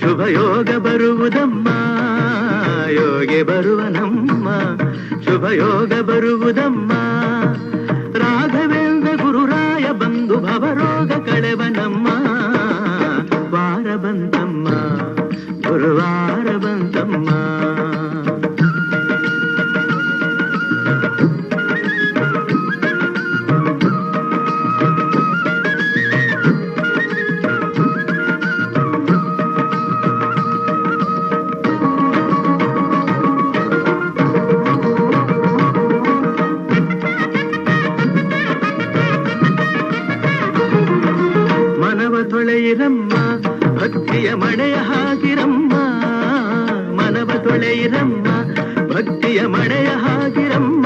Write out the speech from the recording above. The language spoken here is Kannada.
ಶುಭಯೋಗ ಬರುವುದಮ್ಮ ಯೋಗಿ ಬರುವನಮ್ಮ ಶುಭಯೋಗ ಬರುವುದಮ್ಮ ರಾಘವೇಂದ್ರ ಗುರುರಾಯ ಬಂದು ಭವರೋಗ ಕಳೆವನಮ್ಮ ವಾರ ಬಂತಮ್ಮ ಗುರುವಾರ ಬಂತಮ್ಮ ತೊಳೆಯಿರಮ್ಮ ಭಕ್ತಿಯ ಮಳೆಯ ಹಾಗಿರಮ್ಮ ಮನವ ತೊಳೆಯಿರಮ್ಮ ಭಕ್ತಿಯ ಮಳೆಯ ಹಾಗಿರಮ್ಮ